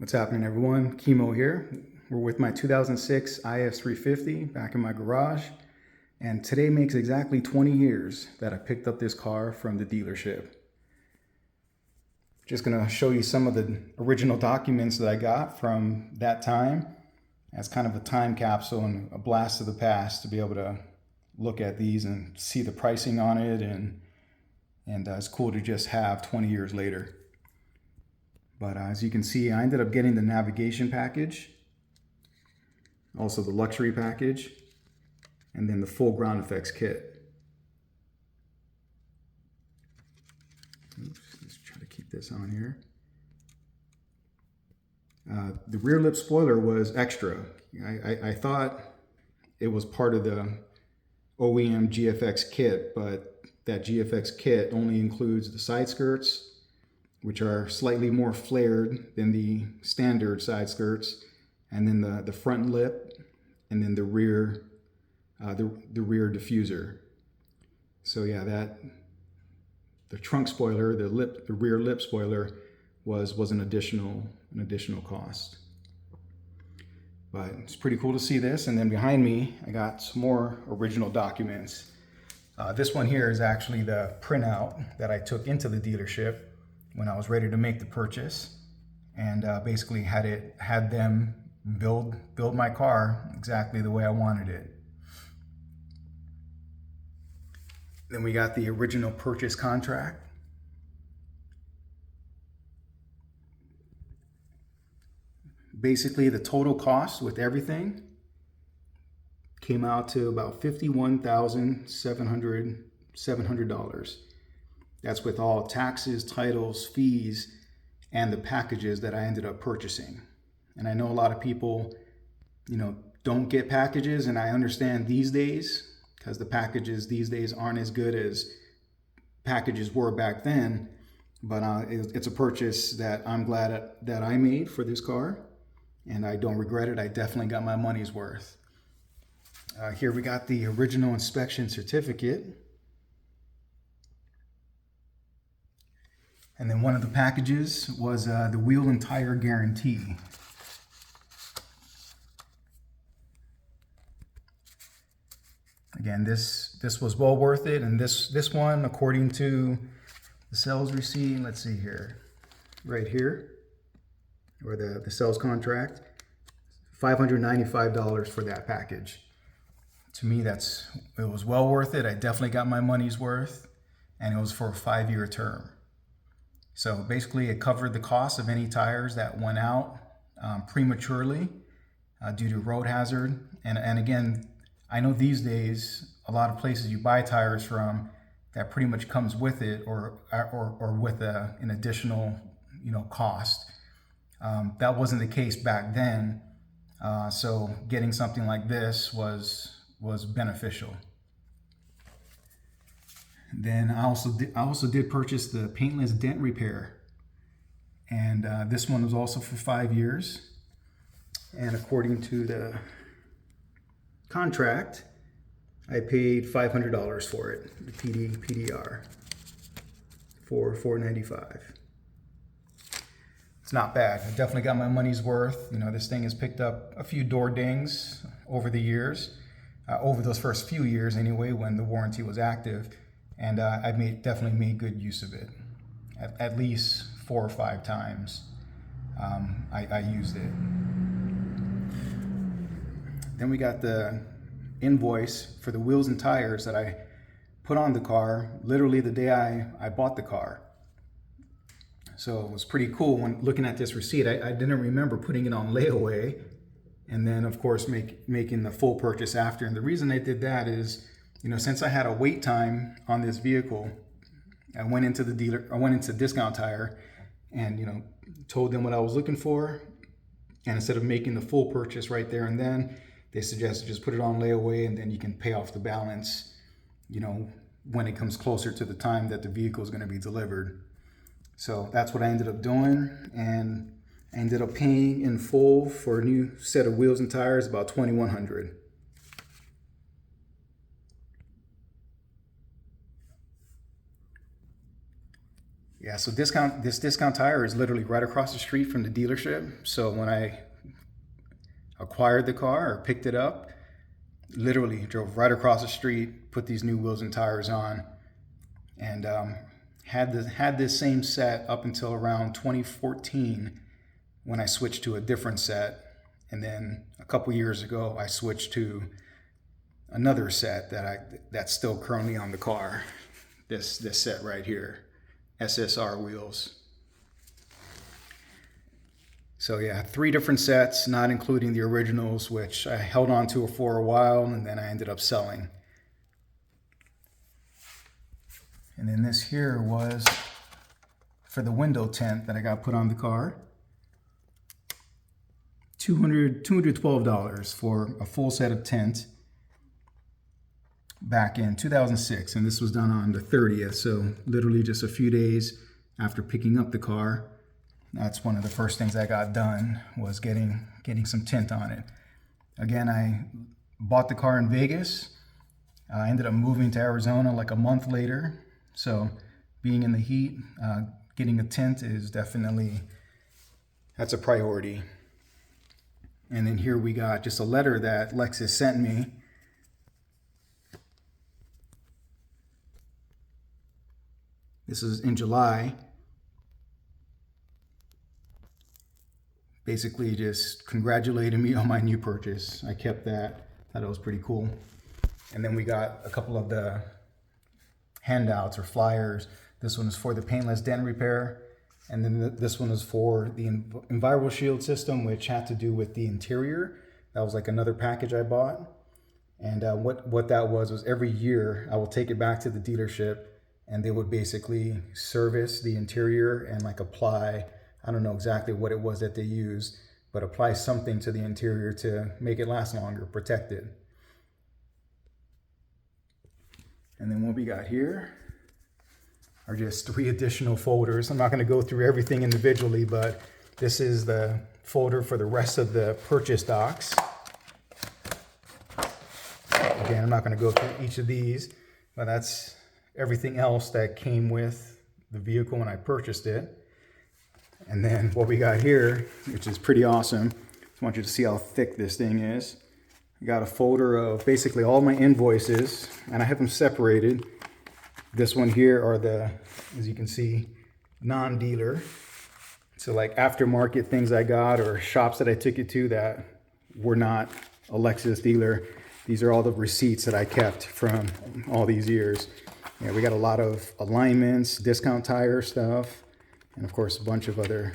What's happening, everyone? Chemo here. We're with my 2006 IS350 back in my garage, and today makes exactly 20 years that I picked up this car from the dealership. Just gonna show you some of the original documents that I got from that time as kind of a time capsule and a blast of the past to be able to look at these and see the pricing on it, and it's cool to just have 20 years later. But as you can see, I ended up getting the navigation package, also the luxury package, and then the full ground effects kit. Oops, let's try to keep this on here. The rear lip spoiler was extra. I thought it was part of the OEM GFX kit, but that GFX kit only includes the side skirts, which are slightly more flared than the standard side skirts, and then the front lip, and then the rear diffuser. So yeah, the trunk spoiler, the rear lip spoiler was an additional cost. But it's pretty cool to see this. And then behind me, I got some more original documents. This one here is actually the printout that I took into the dealership when I was ready to make the purchase, and basically had them build my car exactly the way I wanted it. Then we got the original purchase contract. Basically, the total cost with everything came out to about $51,700. That's with all taxes, titles, fees, and the packages that I ended up purchasing. And I know a lot of people, don't get packages, and I understand these days, because the packages these days aren't as good as packages were back then. But it's a purchase that I'm glad that I made for this car, and I don't regret it. I definitely got my money's worth. Here we got the original inspection certificate. And then one of the packages was the wheel and tire guarantee. Again, this was well worth it. And this one, according to the sales receipt, let's see here, right here, or the sales contract, $595 for that package. To me, it was well worth it. I definitely got my money's worth, and it was for a 5-year term. So basically, it covered the cost of any tires that went out prematurely due to road hazard. And again, I know these days, a lot of places you buy tires from, that pretty much comes with it, or with an additional, cost. That wasn't the case back then. So getting something like this was beneficial. Then I also did purchase the paintless dent repair, and this one was also for 5 years. And according to the contract, I paid $500 for it, the PDR, for $495. It's not bad. I definitely got my money's worth. This thing has picked up a few door dings over the years, over those first few years anyway, when the warranty was active. And I definitely made good use of it. At least 4 or 5 times I used it. Then we got the invoice for the wheels and tires that I put on the car literally the day I bought the car. So it was pretty cool when looking at this receipt. I didn't remember putting it on layaway, and then of course making the full purchase after. And the reason I did that is, since I had a wait time on this vehicle, I went into Discount Tire and, told them what I was looking for. And instead of making the full purchase right there and then, they suggested just put it on layaway, and then you can pay off the balance, when it comes closer to the time that the vehicle is going to be delivered. So that's what I ended up doing. And I ended up paying in full for a new set of wheels and tires, about $2,100. Yeah, so this discount tire is literally right across the street from the dealership. So when I acquired the car or picked it up, literally drove right across the street, put these new wheels and tires on, and had this same set up until around 2014 when I switched to a different set. And then a couple years ago, I switched to another set that's still currently on the car. This set right here, SSR wheels. So yeah, 3 different sets, not including the originals, which I held on to for a while and then I ended up selling. And then this here was for the window tint that I got put on the car. $212 for a full set of tint back in 2006, and this was done on the 30th, so literally just a few days after picking up the car. That's one of the first things I got done, was getting some tint on it. Again, I bought the car in Vegas. I ended up moving to Arizona like a month later, so being in the heat, getting a tint is definitely, that's a priority. And then here we got just a letter that Lexus sent me. This is in July. Basically just congratulating me on my new purchase. I kept that, thought it was pretty cool. And then we got a couple of the handouts or flyers. This one is for the paintless dent repair. And then this one is for the Enviro Shield system, which had to do with the interior. That was like another package I bought. And what that was every year I will take it back to the dealership and they would basically service the interior and like apply, I don't know exactly what it was that they used, but apply something to the interior to make it last longer, protect it. And then what we got here are just 3 additional folders. I'm not going to go through everything individually, but this is the folder for the rest of the purchase docs. Again, I'm not going to go through each of these, but that's everything else that came with the vehicle when I purchased it. And then what we got here, which is pretty awesome, I want you to see how thick this thing is. I got a folder of basically all my invoices, and I have them separated. This one here are the, as you can see, non-dealer. So like aftermarket things I got or shops that I took it to that were not a Lexus dealer. These are all the receipts that I kept from all these years. Yeah, we got a lot of alignments, discount tire stuff, and of course a bunch of other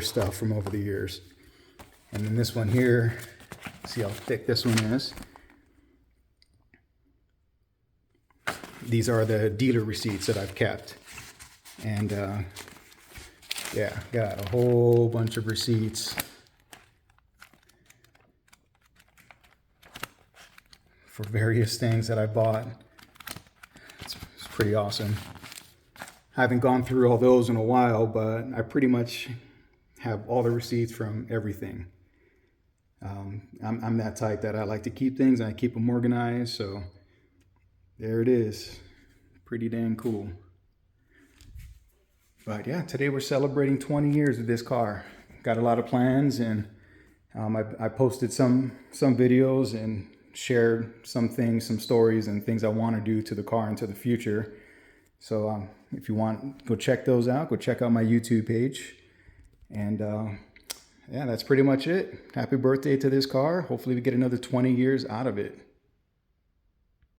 stuff from over the years. And then this one here, see how thick this one is. These are the dealer receipts that I've kept. And yeah, got a whole bunch of receipts for various things that I bought. It's pretty awesome. I haven't gone through all those in a while, but I pretty much have all the receipts from everything. I'm that type that I like to keep things and I keep them organized, so there it is. Pretty dang cool. But yeah, today we're celebrating 20 years of this car. Got a lot of plans, and I posted some videos and shared some things, some stories and things I want to do to the car into the future. So if you want, go check those out. Go check out my YouTube page. And yeah, that's pretty much it. Happy birthday to this car. Hopefully we get another 20 years out of it.